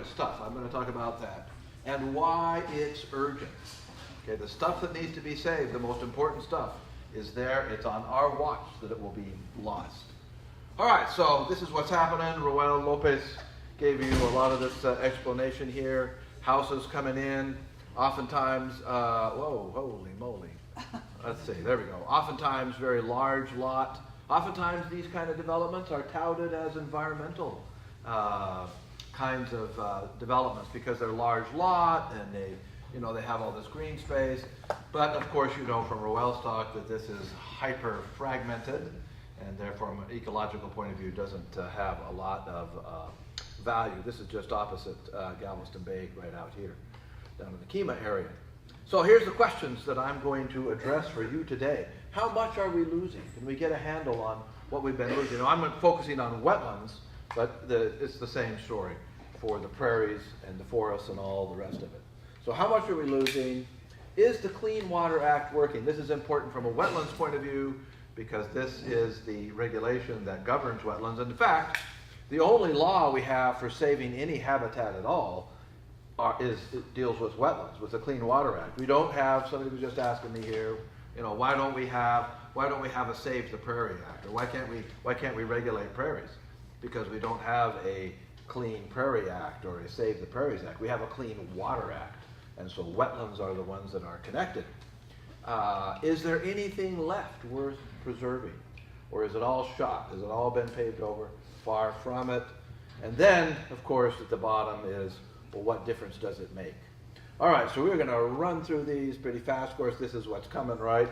urgent stuff. I'm going to talk about that and why it's urgent. Okay, the stuff that needs to be saved, the most important stuff, is there. It's on our watch that it will be lost. All right, so this is what's happening. Roel Lopez gave you a lot of this explanation here. Houses coming in, oftentimes, whoa, holy moly. Let's see, there we go. Oftentimes very large lot. Oftentimes these kind of developments are touted as environmental kinds of developments because they're large lot and they have all this green space. But of course, you know from Roel's talk that this is hyper fragmented and therefore from an ecological point of view doesn't have a lot of value. This is just opposite Galveston Bay right out here, down in the Kemah area. So here's the questions that I'm going to address for you today. How much are we losing? Can we get a handle on what we've been losing? I'm focusing on wetlands, but it's the same story for the prairies and the forests and all the rest of it. So how much are we losing? Is the Clean Water Act working? This is important from a wetlands point of view because this is the regulation that governs wetlands. And in fact, the only law we have for saving any habitat at all it deals with wetlands, with the Clean Water Act. We don't have, somebody was just asking me here, why don't we have a Save the Prairie Act, or why can't we regulate prairies? Because we don't have a Clean Prairie Act or a Save the Prairies Act. We have a Clean Water Act, and so wetlands are the ones that are connected. Is there anything left worth preserving, or is it all shot? Has it all been paved over? Far from it. And then, of course, at the bottom is, well, what difference does it make? All right, so we're going to run through these pretty fast. Of course, this is what's coming, right?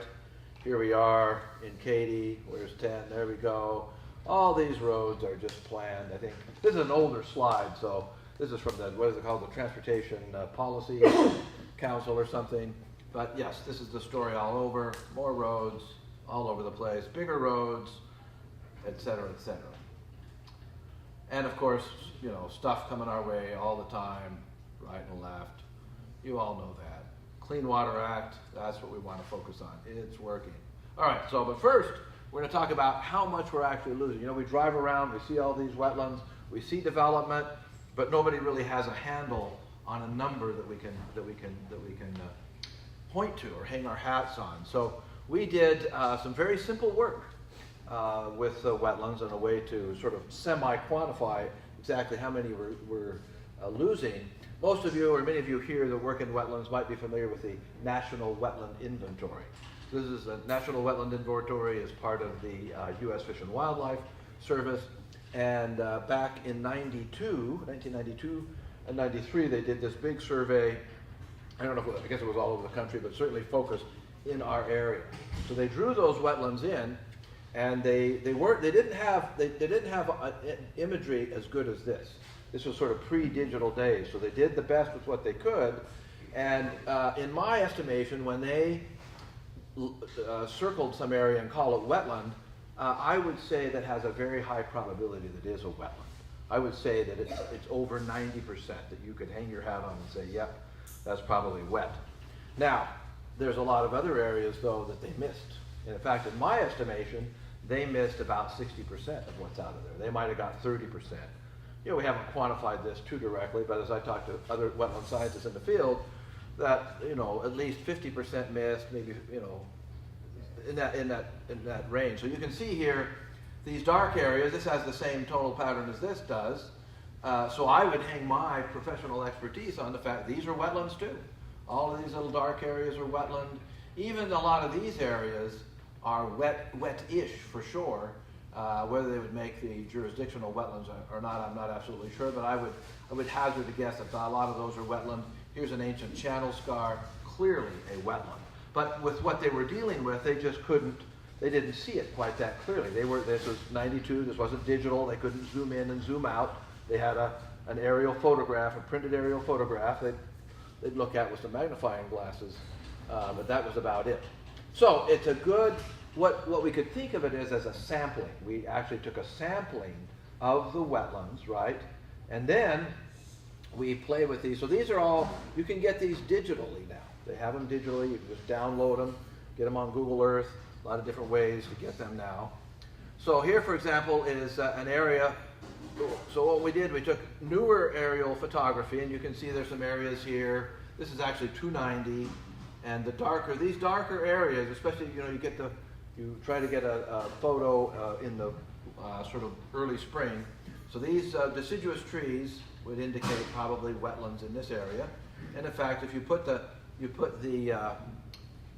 Here we are in Katy. Where's 10? There we go. All these roads are just planned. I think this is an older slide, so this is from what is it called? The Transportation Policy Council or something. But yes, this is the story all over. More roads all over the place. Bigger roads, et cetera, et cetera. And of course, stuff coming our way all the time, right and left. You all know that. Clean Water Act, that's what we want to focus on. It's working. All right, but first, we're going to talk about how much we're actually losing. We drive around, we see all these wetlands, we see development, but nobody really has a handle on a number that we can point to or hang our hats on. So we did some very simple work with the wetlands and a way to sort of semi-quantify exactly how many we're losing. Most of you, or many of you here that work in wetlands might be familiar with the National Wetland Inventory. This is a National Wetland Inventory as part of the U.S. Fish and Wildlife Service. And back in 1992 and 93, they did this big survey. I don't know, I guess it was all over the country, but certainly focused in our area. So they drew those wetlands in, and they didn't have imagery as good as this. This was sort of pre-digital days, so they did the best with what they could. And in my estimation, when they circled some area and call it wetland, I would say that has a very high probability that it is a wetland. I would say that it's over 90% that you could hang your hat on and say, yep, that's probably wet. Now, there's a lot of other areas, though, that they missed. And in fact, in my estimation, they missed about 60% of what's out of there. They might have got 30%. We haven't quantified this too directly, but as I talked to other wetland scientists in the field, that at least 50% missed, maybe in that range. So you can see here these dark areas. This has the same tonal pattern as this does. So I would hang my professional expertise on the fact these are wetlands too. All of these little dark areas are wetland. Even a lot of these areas are wet-ish for sure. Whether they would make the jurisdictional wetlands or not, I'm not absolutely sure, but I would hazard a guess that a lot of those are wetland. Here's an ancient channel scar, clearly a wetland. But with what they were dealing with, they just they didn't see it quite that clearly. This was 92, this wasn't digital, they couldn't zoom in and zoom out. They had an aerial photograph, a printed aerial photograph they'd look at with some magnifying glasses, but that was about it. So it's a good, what we could think of it as a sampling. We actually took a sampling of the wetlands, right? And then we play with these. So these are all, you can get these digitally now. They have them digitally. You can just download them, get them on Google Earth. A lot of different ways to get them now. So here, for example, is an area So what we did, we took newer aerial photography, and you can see there's some areas here. This is actually 290, and these darker areas, especially, you try to get a photo in the sort of early spring. So these deciduous trees would indicate probably wetlands in this area. And in fact, if you put the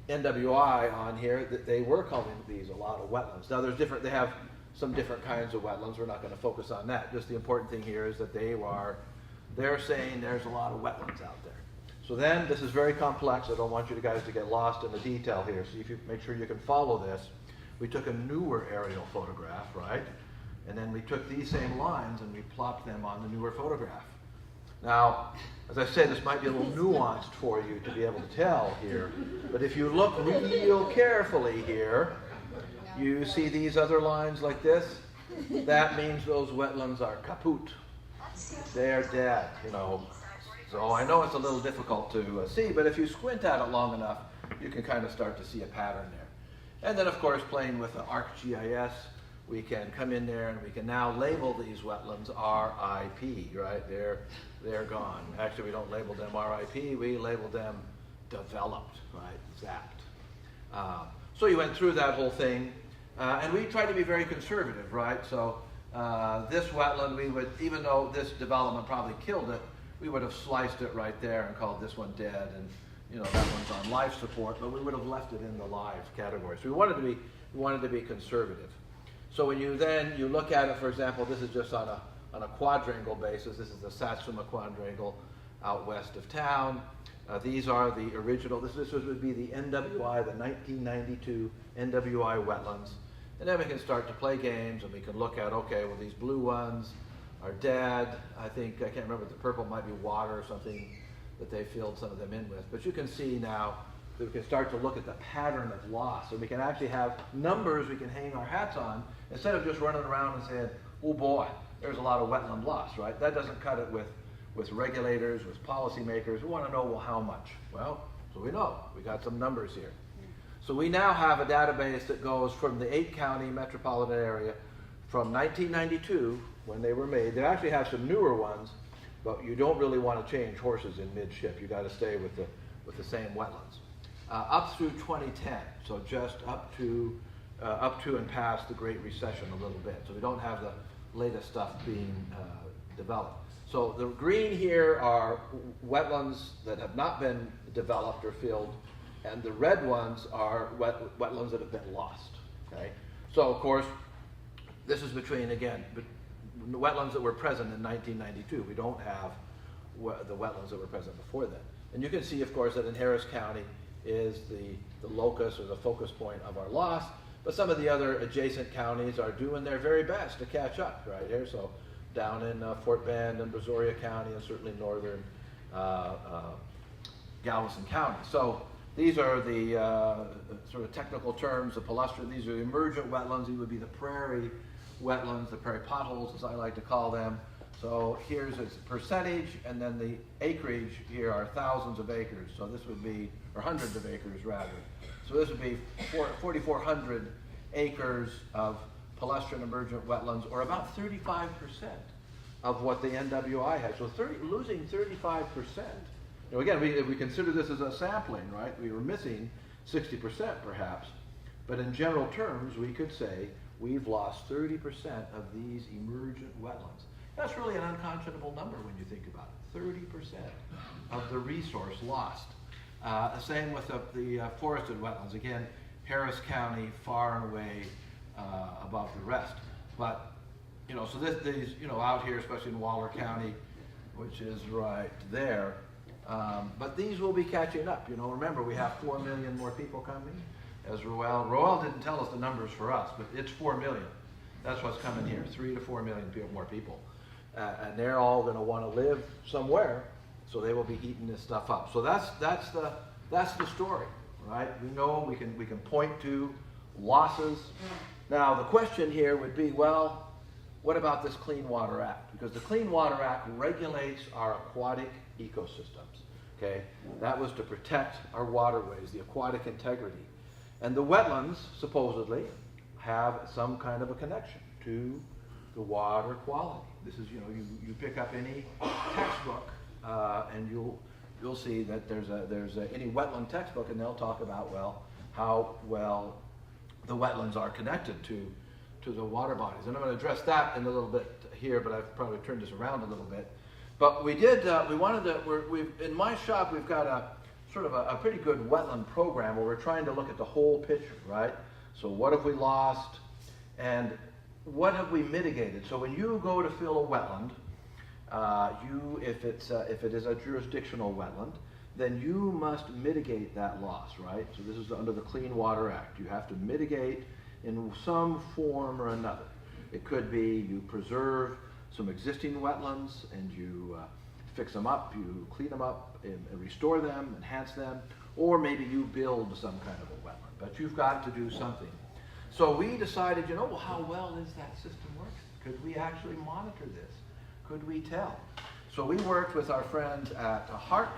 NWI on here, they were calling these a lot of wetlands. Now they have some different kinds of wetlands. We're not going to focus on that. Just the important thing here is that they're saying there's a lot of wetlands out there. So then, this is very complex. I don't want you guys to get lost in the detail here. So if you make sure you can follow this, we took a newer aerial photograph, right? And then we took these same lines and we plopped them on the newer photograph. Now, as I said, this might be a little nuanced for you to be able to tell here, but if you look real carefully here, you see these other lines like this? That means those wetlands are kaput. They're dead, So I know it's a little difficult to see, but if you squint at it long enough, you can kind of start to see a pattern there. And then, of course, playing with the ArcGIS, we can come in there and we can now label these wetlands RIP, right? They're gone. Actually, we don't label them RIP, we label them developed, right? Zapped. So you went through that whole thing, and we tried to be very conservative, right? So this wetland, we would, even though this development probably killed it, we would have sliced it right there and called this one dead, and that one's on life support, but we would have left it in the live category. So we wanted to be conservative. So when you look at it, for example, this is just on a quadrangle basis. This is the Satsuma quadrangle out west of town. These are the original. This would be the NWI, the 1992 NWI wetlands. And then we can start to play games, and we can look at, okay, well, these blue ones are dead. I can't remember, the purple might be water or something that they filled some of them in with. But you can see now that we can start to look at the pattern of loss. So we can actually have numbers we can hang our hats on instead of just running around and saying, oh boy, there's a lot of wetland loss, right? That doesn't cut it with regulators, with policymakers. We want to know, well, how much? Well, so we know. We got some numbers here. So we now have a database that goes from the 8-county metropolitan area from 1992, when they were made. They actually have some newer ones, but you don't really want to change horses in midship. You got to stay with the same wetlands. Up through 2010, so just up to and past the Great Recession a little bit. So we don't have the latest stuff being developed. So the green here are wetlands that have not been developed or filled, and the red ones are wetlands that have been lost. Okay. So of course, this is between, again, the wetlands that were present in 1992. We don't have the wetlands that were present before then. And you can see, of course, that in Harris County is the locus or the focus point of our loss, but some of the other adjacent counties are doing their very best to catch up right here. So down in Fort Bend and Brazoria County, and certainly northern Galveston County. So these are the sort of technical terms of palustrin. These are the emergent wetlands. These would be the prairie wetlands, the prairie potholes, as I like to call them. So here's its percentage, and then the acreage here are thousands of acres. So this would be, or hundreds of acres rather. So this would be 4,400 acres of palustrin emergent wetlands, or about 35% of what the NWI has. So losing 35%. Again, we consider this as a sampling, right? We were missing 60% perhaps. But in general terms, we could say we've lost 30% of these emergent wetlands. That's really an unconscionable number when you think about it. 30% of the resource lost. Same with the forested wetlands. Again, Harris County far and away above the rest. But, so these, out here, especially in Waller County, which is right there, but these will be catching up. Remember, we have 4 million more people coming. As Roel didn't tell us the numbers for us, but it's 4 million. That's what's coming here, 3 to 4 million more people. And they're all going to want to live somewhere, so they will be eating this stuff up. So that's the story, right? We know we can point to losses. Now the question here would be, well, what about this Clean Water Act? Because the Clean Water Act regulates our aquatic ecosystems. Okay, that was to protect our waterways, the aquatic integrity, and the wetlands supposedly have some kind of a connection to the water quality. This is, you pick up any textbook and you'll see that there's any wetland textbook, and they'll talk about, well, how well the wetlands are connected to the water bodies. And I'm going to address that in a little bit here, but I've probably turned this around a little bit. But we did, in my shop, we've got a sort of a pretty good wetland program where we're trying to look at the whole picture, right? So what have we lost, and what have we mitigated? So when you go to fill a wetland, if it is a jurisdictional wetland, then you must mitigate that loss, right? So this is under the Clean Water Act. You have to mitigate in some form or another. It could be you preserve some existing wetlands and you fix them up, you clean them up and restore them, enhance them, or maybe you build some kind of a wetland, but you've got to do something. So we decided, well, how well is that system working? Could we actually monitor this? Could we tell? So we worked with our friends at HARC,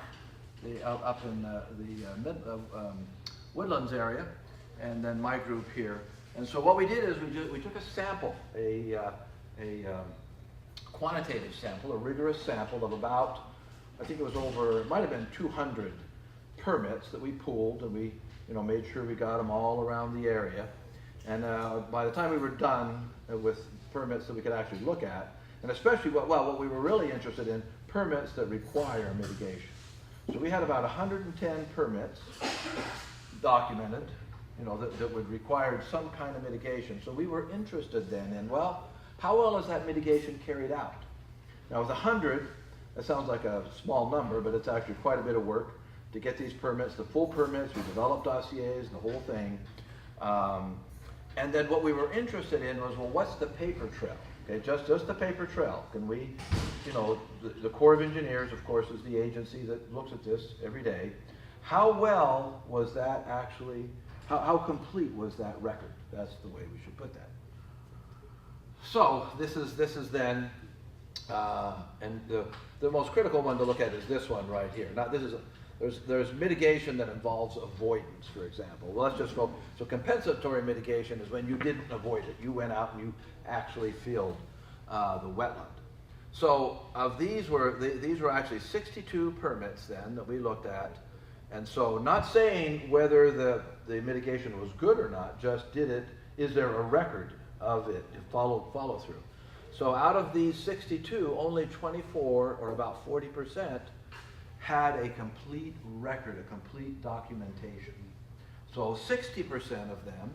up in the Woodlands area, and then my group here. And so what we did is we took a sample, a quantitative sample, a rigorous sample of about, I think it was over, it might have been 200 permits that we pooled, and we made sure we got them all around the area. And by the time we were done with permits that we could actually look at, and especially what we were really interested in, permits that require mitigation. So we had about 110 permits documented, that would require some kind of mitigation. So we were interested then in, well, how well is that mitigation carried out? Now with 100, that sounds like a small number, but it's actually quite a bit of work to get these permits, the full permits. We developed dossiers and the whole thing. And then what we were interested in was, well, what's the paper trail? Okay, just the paper trail. Can we, the Corps of Engineers, of course, is the agency that looks at this every day. How well was that actually, how complete was that record? That's the way we should put that. So this is then, and the most critical one to look at is this one right here. Now this is, there's mitigation that involves avoidance, for example. Well, let's just go, so compensatory mitigation is when you didn't avoid it. You went out and you actually filled the wetland. So of these were actually 62 permits then that we looked at. And so not saying whether the mitigation was good or not, just is there a record of it, follow through. So out of these 62, only 24, or about 40%, had a complete record, a complete documentation. So 60% of them,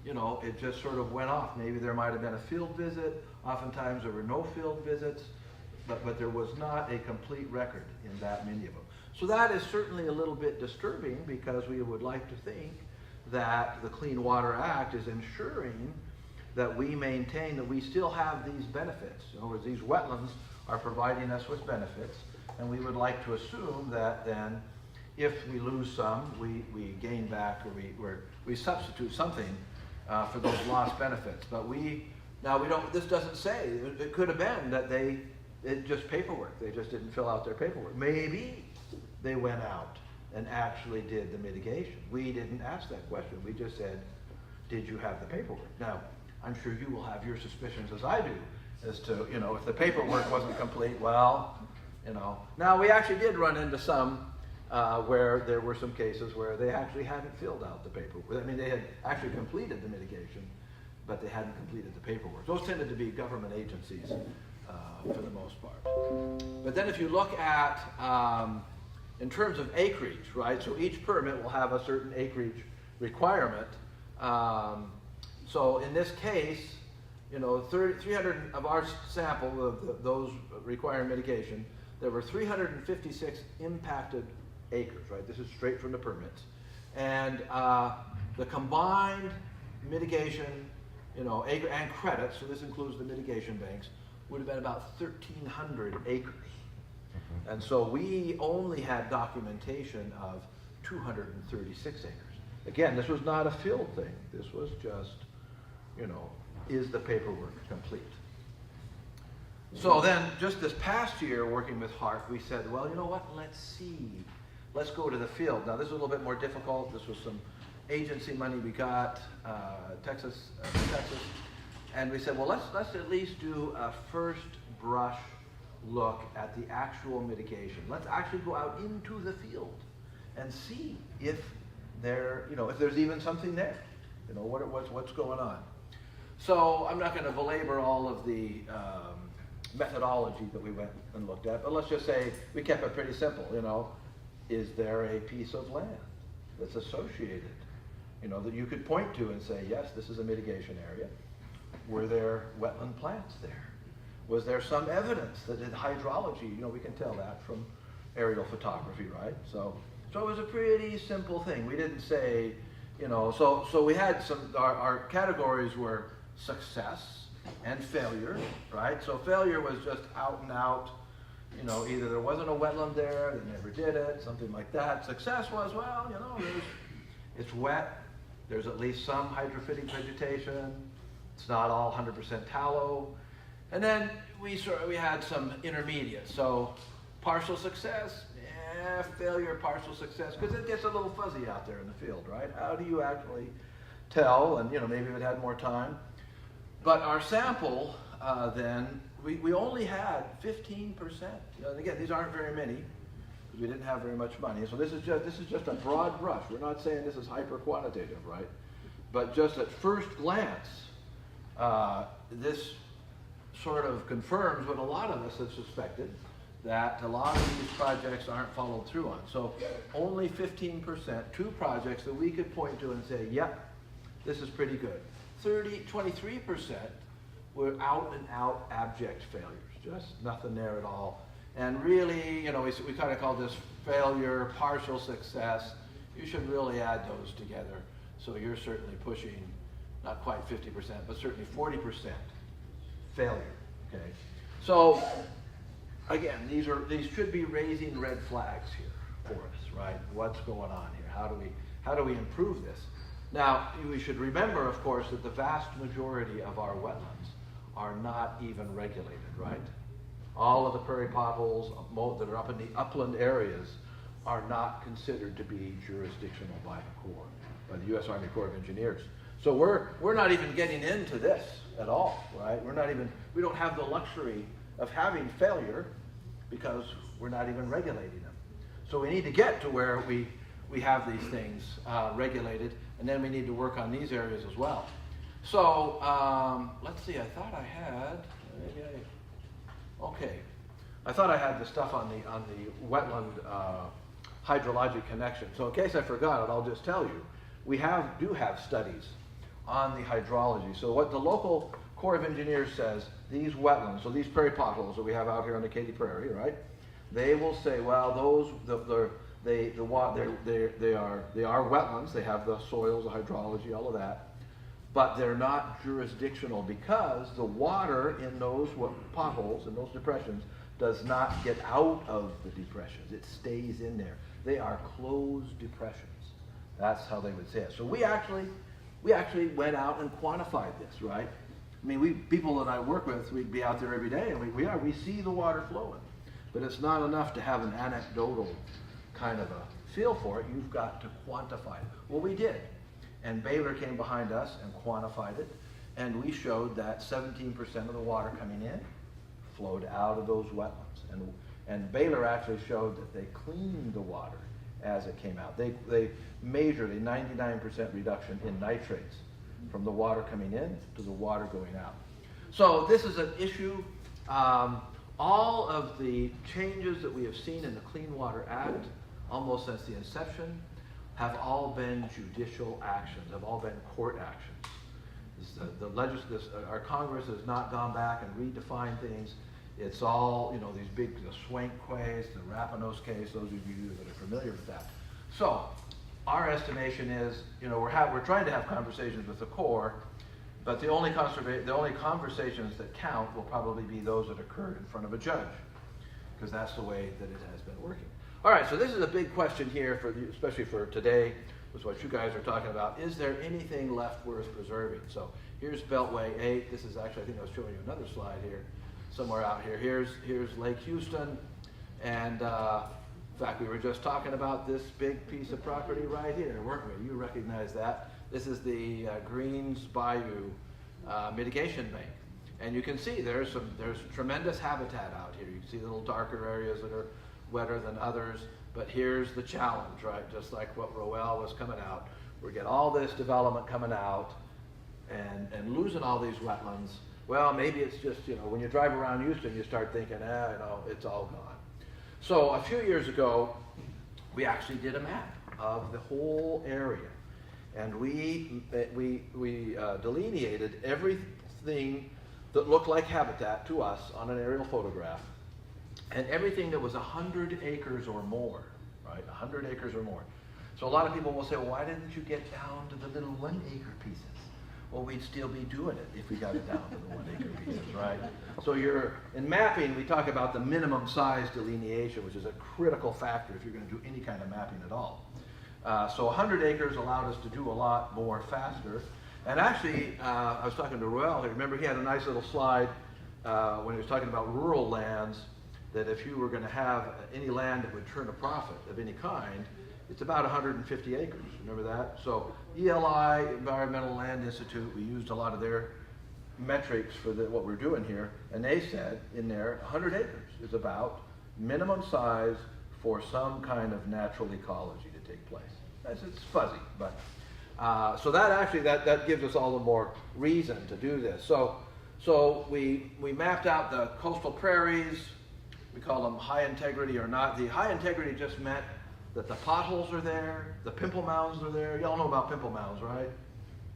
it just sort of went off. Maybe there might have been a field visit. Oftentimes there were no field visits, but there was not a complete record in that many of them. So that is certainly a little bit disturbing, because we would like to think that the Clean Water Act is ensuring that we maintain that we still have these benefits. In other words, these wetlands are providing us with benefits, and we would like to assume that then if we lose some, we gain back, or we substitute something for those lost benefits. But this doesn't say, it could have been that it just paperwork. They just didn't fill out their paperwork. Maybe they went out and actually did the mitigation. We didn't ask that question. We just said, did you have the paperwork? Now, I'm sure you will have your suspicions, as I do, as to, if the paperwork wasn't complete, well, Now, we actually did run into some where there were some cases where they actually hadn't filled out the paperwork. I mean, they had actually completed the mitigation, but they hadn't completed the paperwork. Those tended to be government agencies for the most part. But then if you look at, in terms of acreage, right? So each permit will have a certain acreage requirement. So in this case, 300 of our sample of those requiring mitigation, there were 356 impacted acres, right? This is straight from the permits. And the combined mitigation, acre and credits, so this includes the mitigation banks, would have been about 1,300 acres. And so we only had documentation of 236 acres. Again, this was not a field thing. This was just, is the paperwork complete? So then, just this past year, working with HARC, we said, well, you know what, let's see. Let's go to the field. Now, this is a little bit more difficult. This was some agency money we got, Texas. And we said, well, let's at least do a first brush look at the actual mitigation. Let's actually go out into the field and see if if there's even something there. What's going on. So I'm not going to belabor all of the methodology that we went and looked at, but let's just say we kept it pretty simple. Is there a piece of land that's associated, that you could point to and say, yes, this is a mitigation area? Were there wetland plants there? Was there some evidence that in hydrology, we can tell that from aerial photography, right? So it was a pretty simple thing. We didn't say, so we had our categories were success and failure, right? So failure was just out and out, either there wasn't a wetland there, they never did it, something like that. Success was, it's wet, there's at least some hydrophytic vegetation, it's not all 100% tallow. And then we had some intermediate. So partial success, failure, partial success, because it gets a little fuzzy out there in the field, right? How do you actually tell? And maybe if it had more time. But our sample then, we only had 15%. And again, these aren't very many, because we didn't have very much money. So this is just a broad brush. We're not saying this is hyper quantitative, right? But just at first glance, this sort of confirms what a lot of us have suspected, that a lot of these projects aren't followed through on. So only 15%, 2 projects that we could point to and say, yep, this is pretty good. 23% were out and out abject failures, just nothing there at all. And really, we kind of call this failure, partial success. You should really add those together. So you're certainly pushing, not quite 50%, but certainly 40% failure, okay? So again, these should be raising red flags here for us, right? What's going on here? How do we improve this? Now, we should remember, of course, that the vast majority of our wetlands are not even regulated, right? All of the prairie potholes that are up in the upland areas are not considered to be jurisdictional by the Corps, by the U.S. Army Corps of Engineers. So we're not even getting into this at all, right? We don't have the luxury of having failure because we're not even regulating them. So we need to get to where we have these things regulated, and then we need to work on these areas as well. So let's see, I thought I had, I thought I had the stuff on the wetland hydrologic connection. So in case I forgot it, I'll just tell you, we do have studies on the hydrology. So what the local Corps of Engineers says, these wetlands, so these prairie potholes that we have out here on the Katy Prairie, right? They will say, well, they are wetlands. They have the soils, the hydrology, all of that, but they're not jurisdictional because the water in those potholes, in those depressions, does not get out of the depressions. It stays in there. They are closed depressions. That's how they would say it. So we actually went out and quantified this, right? I mean, people that I work with, we'd be out there every day, and we see the water flowing. But it's not enough to have an anecdotal kind of a feel for it. You've got to quantify it. Well, we did. And Baylor came behind us and quantified it. And we showed that 17% of the water coming in flowed out of those wetlands. And Baylor actually showed that they cleaned the water as it came out. They measured a 99% reduction in nitrates from the water coming in to the water going out. So this is an issue. All of the changes that we have seen in the Clean Water Act, almost since the inception, have all been judicial actions, have all been court actions. Our Congress has not gone back and redefined things. It's all, these big, the Swank case, the Rapinos case, those of you that are familiar with that. So our estimation is, we're trying to have conversations with the Corps, but the only conversations that count will probably be those that occurred in front of a judge, because that's the way that it has been working. All right, so this is a big question here, especially for today, was what you guys are talking about. Is there anything left worth preserving? So here's Beltway 8. This is actually, I think I was showing you another slide here, somewhere out here. Here's Lake Houston, and in fact, we were just talking about this big piece of property right here, weren't we? You recognize that. This is the Greens Bayou mitigation bank. And you can see there's tremendous habitat out here. You can see little darker areas that are wetter than others, but here's the challenge, right? Just like what Roel was coming out. We get all this development coming out and losing all these wetlands. Well, maybe it's just, when you drive around Houston, you start thinking, it's all gone. So a few years ago, we actually did a map of the whole area. And we delineated everything that looked like habitat to us on an aerial photograph, and everything that was 100 acres or more, right? 100 acres or more. So a lot of people will say, well, why didn't you get down to the little 1 acre pieces? Well, we'd still be doing it if we got it down to the 1 acre pieces, right? So in mapping, we talk about the minimum size delineation, which is a critical factor if you're going to do any kind of mapping at all. So 100 acres allowed us to do a lot more faster. And actually, I was talking to Roel here. Remember, he had a nice little slide when he was talking about rural lands, that if you were going to have any land that would turn a profit of any kind, it's about 150 acres. Remember that? So ELI, Environmental Land Institute, we used a lot of their metrics for what we're doing here, and they said in there 100 acres is about minimum size for some kind of natural ecology to take place. It's fuzzy, but so that gives us all the more reason to do this. So we mapped out the coastal prairies. We call them high integrity or not. The high integrity just meant that the potholes are there, the pimple mounds are there. Y'all know about pimple mounds, right?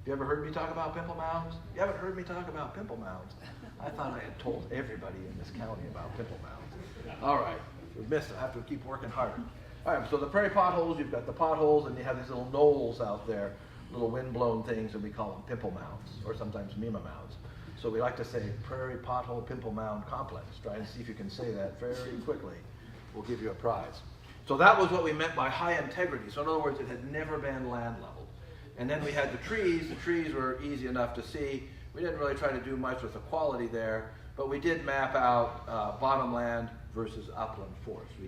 You ever heard me talk about pimple mounds? You haven't heard me talk about pimple mounds. I thought I had told everybody in this county about pimple mounds. All right, we missed it. I have to keep working harder. All right, so the prairie potholes, you've got the potholes, and you have these little knolls out there, little wind-blown things, and we call them pimple mounds, or sometimes mima mounds. So we like to say prairie pothole pimple mound complex. Try and see if you can say that very quickly. We'll give you a prize. So that was what we meant by high integrity. So in other words, it had never been land leveled. And then we had the trees. The trees were easy enough to see. We didn't really try to do much with the quality there, but we did map out bottomland versus upland forest. We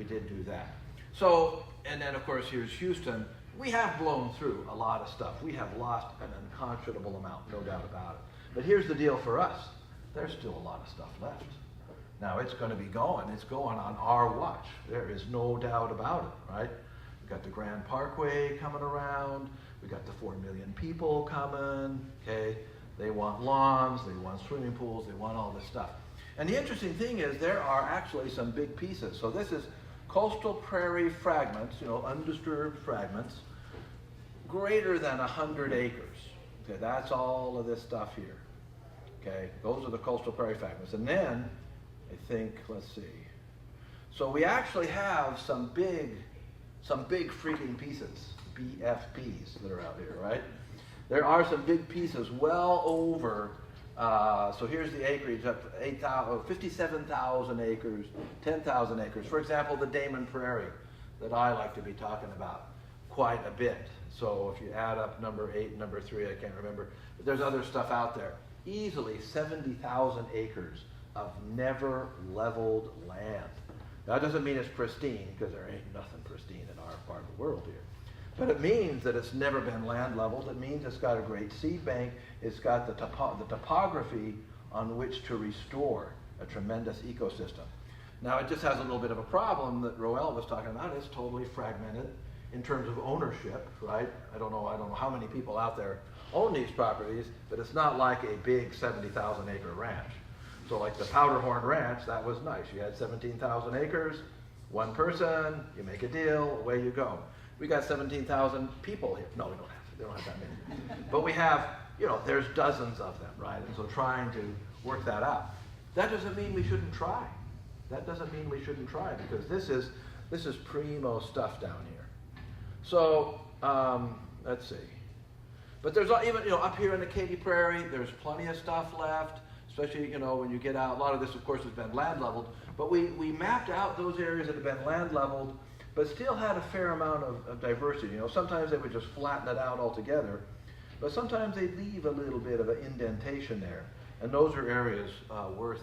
did do that. So, and then of course here's Houston. We have blown through a lot of stuff. We have lost an unconscionable amount, no doubt about it. But here's the deal for us. There's still a lot of stuff left. Now it's going to be going. It's going on our watch. There is no doubt about it, right? We've got the Grand Parkway coming around. We've got the 4 million people coming, okay? They want lawns, they want swimming pools, they want all this stuff. And the interesting thing is there are actually some big pieces. So this is coastal prairie fragments, undisturbed fragments, greater than 100 acres. Okay, that's all of this stuff here. Okay, those are the coastal prairie fragments. And then, I think, let's see. So we actually have some big freaking pieces, BFPs, that are out here, right? There are some big pieces well over, so here's the acreage, up to 57,000 acres, 10,000 acres. For example, the Damon Prairie that I like to be talking about quite a bit. So if you add up number 8 and number 3, I can't remember, but there's other stuff out there. Easily 70,000 acres of never leveled land. Now, that doesn't mean it's pristine, because there ain't nothing pristine in our part of the world here. But it means that it's never been land leveled. It means it's got a great seed bank. It's got the topography on which to restore a tremendous ecosystem. Now, it just has a little bit of a problem that Roel was talking about. It's totally fragmented in terms of ownership, right? I don't know how many people out there own these properties, but it's not like a big 70,000 acre ranch. So like the Powderhorn Ranch, that was nice. You had 17,000 acres, one person, you make a deal, away you go. We got 17,000 people here. No, we don't have. They don't have that many. But we have, there's dozens of them, right? And so trying to work that out. That doesn't mean we shouldn't try. That doesn't mean we shouldn't try, because this is primo stuff down here. So let's see. But there's even, up here in the Katy Prairie, there's plenty of stuff left. Especially, when you get out, a lot of this, of course, has been land leveled. But we mapped out those areas that have been land leveled, but still had a fair amount of diversity. Sometimes they would just flatten it out altogether, but sometimes they'd leave a little bit of an indentation there. And those are areas worth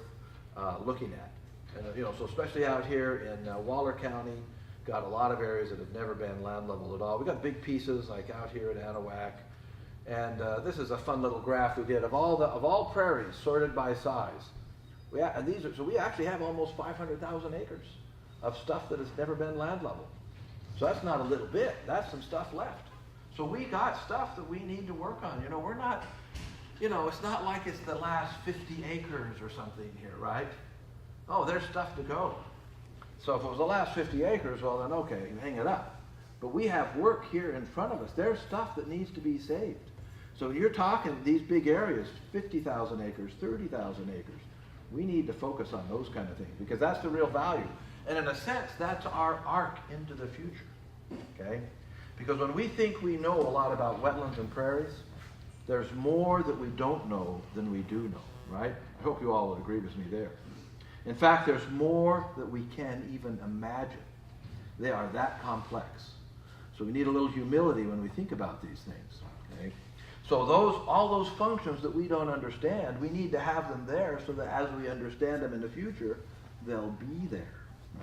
looking at. And, so especially out here in Waller County, got a lot of areas that have never been land leveled at all. We got big pieces like out here in Anahuac, And this is a fun little graph we did of all prairies sorted by size. We actually have almost 500,000 acres of stuff that has never been land level. So that's not a little bit, that's some stuff left. So we got stuff that we need to work on. We're not, it's not like it's the last 50 acres or something here, right? Oh, there's stuff to go. So if it was the last 50 acres, well then okay, you hang it up. But we have work here in front of us. There's stuff that needs to be saved. So you're talking these big areas, 50,000 acres, 30,000 acres. We need to focus on those kind of things because that's the real value. And in a sense, that's our arc into the future, okay? Because when we think we know a lot about wetlands and prairies, there's more that we don't know than we do know, right? I hope you all would agree with me there. In fact, there's more that we can even imagine. They are that complex. So we need a little humility when we think about these things, okay? So all those functions that we don't understand, we need to have them there so that as we understand them in the future, they'll be there,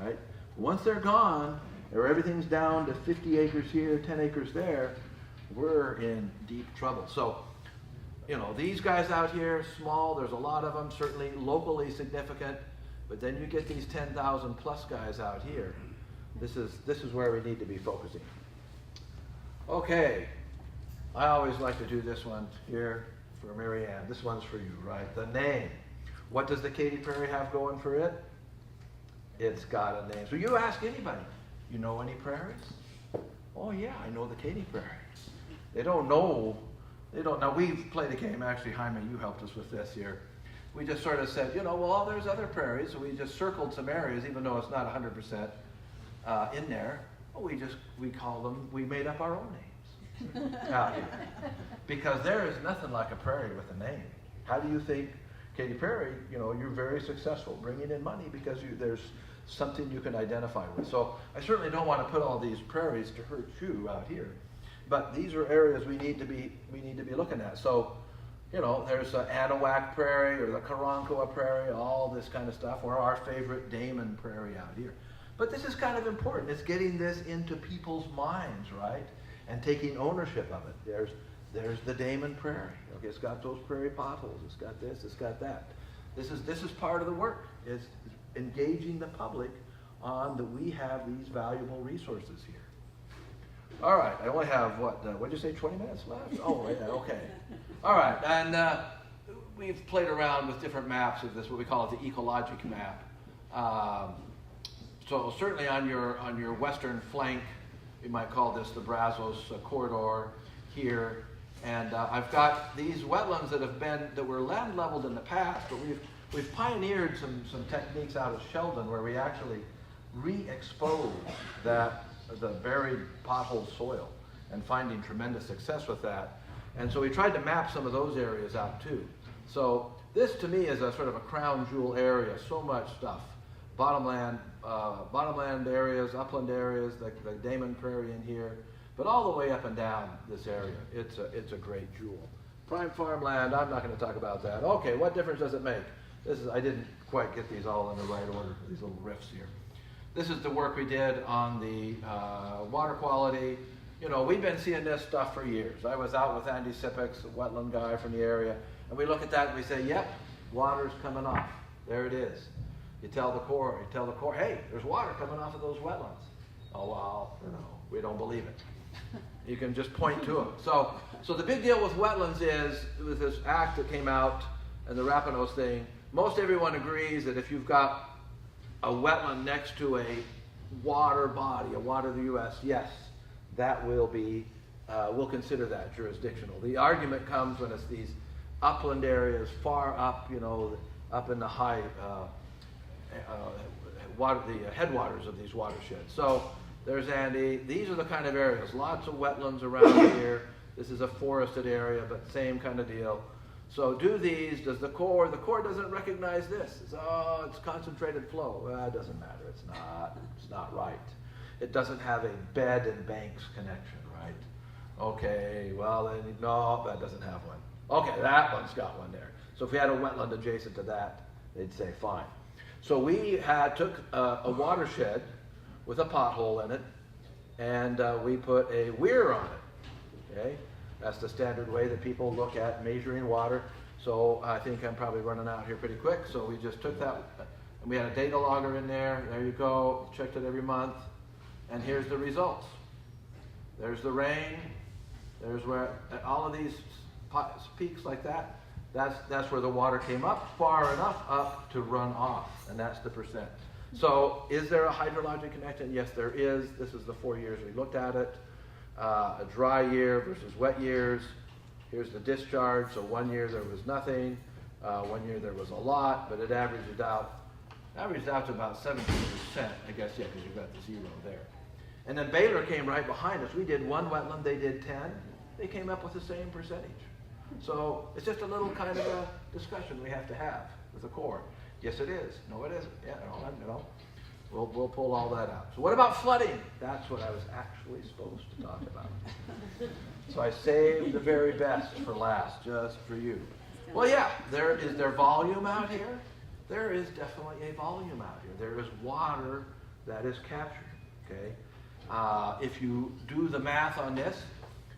right? Once they're gone, or everything's down to 50 acres here, 10 acres there, we're in deep trouble. So, these guys out here, small, there's a lot of them, certainly locally significant, but then you get these 10,000 plus guys out here. This is where we need to be focusing. Okay, I always like to do this one here for Mary Ann. This one's for you, right? The name. What does the Katy Prairie have going for it? It's got a name. So you ask anybody, you know any prairies? Oh yeah, I know the Katy Prairie. They don't know. Now we've played a game, actually, Jaime, you helped us with this here. We just sort of said, well, there's other prairies. So we just circled some areas, even though it's not 100% in there. Well, we made up our own names out here. Because there is nothing like a prairie with a name. How do you think Katy Prairie, you're very successful bringing in money because there's something you can identify with. So I certainly don't want to put all these prairies to hurt you out here. But these are areas we need to be looking at. So, there's the Anahuac Prairie or the Karankawa Prairie, all this kind of stuff, or our favorite Damon Prairie out here. But this is kind of important. It's getting this into people's minds, right? And taking ownership of it. There's the Damon Prairie. Okay, it's got those prairie potholes. It's got this. It's got that. This is part of the work. Is engaging the public on that we have these valuable resources here. All right, I only have what'd you say, 20 minutes left? Oh, yeah, okay. All right, and we've played around with different maps of this, what we call it the ecologic map. So certainly on your western flank, we might call this the Brazos corridor here. And I've got these wetlands that were land leveled in the past, but we've pioneered some techniques out of Sheldon where we actually re-expose the buried pothole soil and finding tremendous success with that. And so we tried to map some of those areas out too. So this to me is a sort of a crown jewel area, so much stuff. Bottomland areas, upland areas, the Damon Prairie in here, but all the way up and down this area. It's a great jewel. Prime farmland, I'm not going to talk about that. Okay, what difference does it make? I didn't quite get these all in the right order, these little riffs here. This is the work we did on the water quality. We've been seeing this stuff for years. I was out with Andy Sipix, a wetland guy from the area, and we look at that and we say, yep, water's coming off. There it is. You tell the Corps, hey, there's water coming off of those wetlands. Oh, well, we don't believe it. You can just point to it. So the big deal with wetlands is, with this act that came out and the Rapinos thing, most everyone agrees that if you've got a wetland next to a water body, a water of the U.S., yes, that will be, we'll consider that jurisdictional. The argument comes when it's these upland areas far up, up in the high, the headwaters of these watersheds. So there's Andy. These are the kind of areas, lots of wetlands around here. This is a forested area, but same kind of deal. So does the Corps doesn't recognize this. It's concentrated flow. Well, it doesn't matter. It's not right. It doesn't have a bed and banks connection, right? Okay, well then, no, that doesn't have one. Okay, that one's got one there. So if we had a wetland adjacent to that, they'd say fine. So we took a watershed with a pothole in it, and we put a weir on it, okay? That's the standard way that people look at measuring water. So I think I'm probably running out here pretty quick. So we just took that, and we had a data logger in there. There you go. Checked it every month. And here's the results. There's the rain. There's where all of these peaks like that. That's where the water came up far enough up to run off, and that's the percent. So is there a hydrologic connection? Yes, there is. This is the 4 years we looked at it. A dry year versus wet years. Here's the discharge. So 1 year there was nothing. 1 year there was a lot, but it averaged out to about 17%, I guess, yeah, because you've got the zero there. And then Baylor came right behind us. We did 1 wetland, they did 10. They came up with the same percentage. So it's just a little kind of a discussion we have to have with the Corps. Yes, it is. No, it isn't. Yeah, no. We'll pull all that out. So what about flooding? That's what I was actually supposed to talk about. So I saved the very best for last, just for you. Well, yeah, is there volume out here? There is definitely a volume out here. There is water that is captured, okay? If you do the math on this,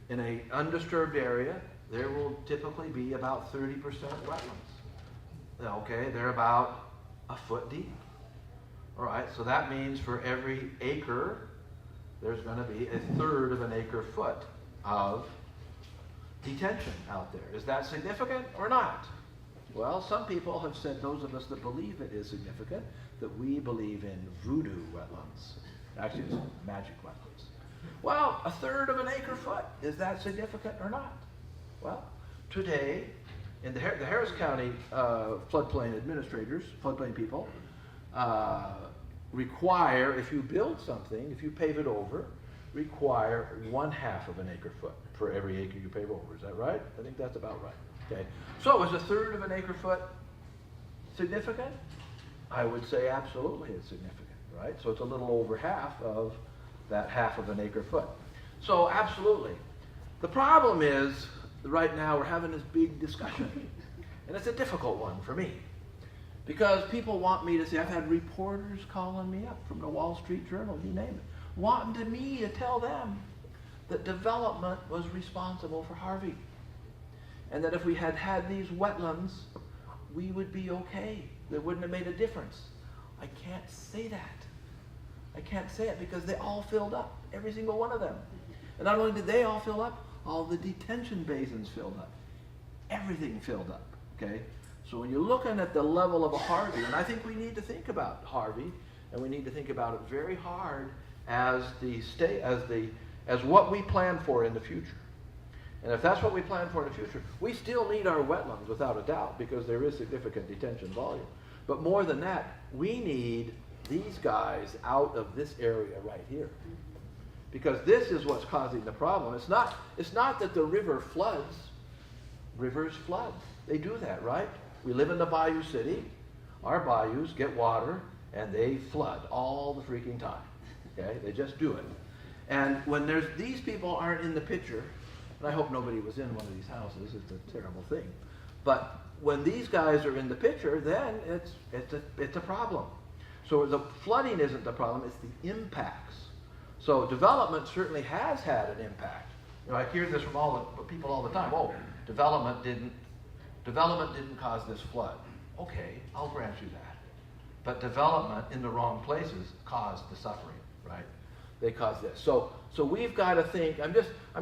in an undisturbed area, there will typically be about 30% wetlands. Okay, they're about a foot deep. All right, so that means for every acre, there's going to be a third of an acre foot of detention out there. Is that significant or not? Well, some people have said, those of us that believe it is significant, that we believe in voodoo wetlands. Actually, it's magic wetlands. Well, a third of an acre foot, is that significant or not? Well, today, in the Harris County floodplain administrators, floodplain people, require, if you build something, if you pave it over, require 1/2 of an acre foot for every acre you pave over. Is that right? I think that's about right. Okay. So is a third of an acre foot significant? I would say absolutely it's significant, right? So it's a little over half of that 1/2 of an acre foot. So absolutely. The problem is, right now we're having this big discussion, and it's a difficult one for me, because people want me to say, I've had reporters calling me up from the Wall Street Journal, you name it, wanting me to tell them that development was responsible for Harvey, and that if we had had these wetlands, we would be okay. That wouldn't have made a difference. I can't say that. I can't say it because they all filled up, every single one of them. And not only did they all fill up, all the detention basins filled up. Everything filled up, okay? So when you're looking at the level of a Harvey, and I think we need to think about Harvey, and we need to think about it very hard as what we plan for in the future. And if that's what we plan for in the future, we still need our wetlands without a doubt, because there is significant detention volume. But more than that, we need these guys out of this area right here, because this is what's causing the problem. It's not that the river floods. Rivers flood. They do that, right? We live in the Bayou City. Our bayous get water, and they flood all the freaking time. Okay? They just do it. And when these people aren't in the picture, and I hope nobody was in one of these houses, it's a terrible thing. But when these guys are in the picture, then it's a problem. So the flooding isn't the problem, it's the impacts. So development certainly has had an impact. You know, I hear this from people all the time. Oh, development didn't cause this flood. Okay, I'll grant you that. But development in the wrong places caused the suffering, right? They caused this. So we've got to think. I'm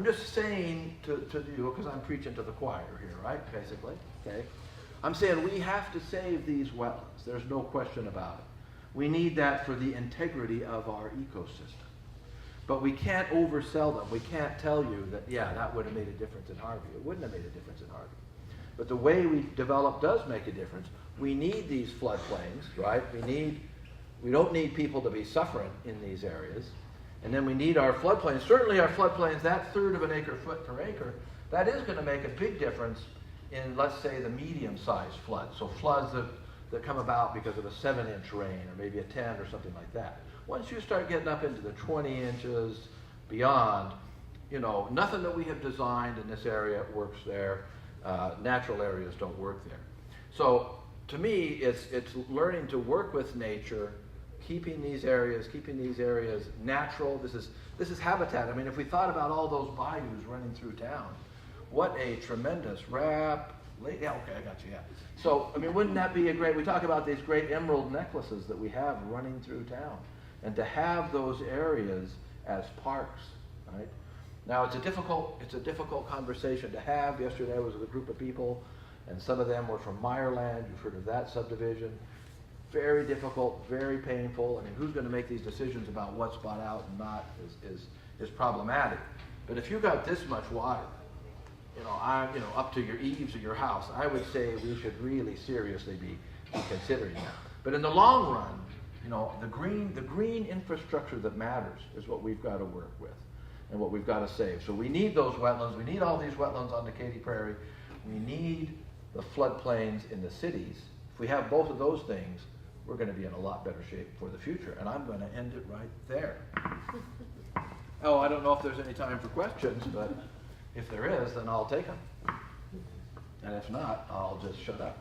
just saying to you, because I'm preaching to the choir here, right? Basically, okay. I'm saying we have to save these wetlands. There's no question about it. We need that for the integrity of our ecosystem. But we can't oversell them. We can't tell you that, yeah, that would have made a difference in Harvey. It wouldn't have made a difference in Harvey. But the way we develop does make a difference. We need these floodplains, right? We don't need people to be suffering in these areas. And then we need our floodplains. Certainly our floodplains, that third of an acre foot per acre, that is going to make a big difference in, let's say, the medium-sized floods. So floods that come about because of a 7-inch rain, or maybe a 10 or something like that. Once you start getting up into the 20 inches beyond, you know, nothing that we have designed in this area works there. Natural areas don't work there. So to me, it's learning to work with nature, keeping these areas natural. This is habitat. I mean, if we thought about all those bayous running through town, what a tremendous wrap. Yeah, okay, I got you, yeah. So, I mean, wouldn't that be a great, we talk about these great emerald necklaces that we have running through town. And to have those areas as parks, right? Now, it's a difficult conversation to have. Yesterday I was with a group of people, and some of them were from Meyerland. You've heard of that subdivision. Very difficult, very painful. I mean, who's going to make these decisions about what's bought out and not is problematic. But if you got this much water, up to your eaves of your house, I would say we should really seriously be considering that. But in the long run, the green infrastructure that matters is what we've got to work with and what we've got to save. So we need those wetlands. We need all these wetlands on the Katy Prairie. We need the floodplains in the cities. If we have both of those things, we're going to be in a lot better shape for the future. And I'm going to end it right there. Oh, I don't know if there's any time for questions, but if there is, then I'll take them. And if not, I'll just shut up.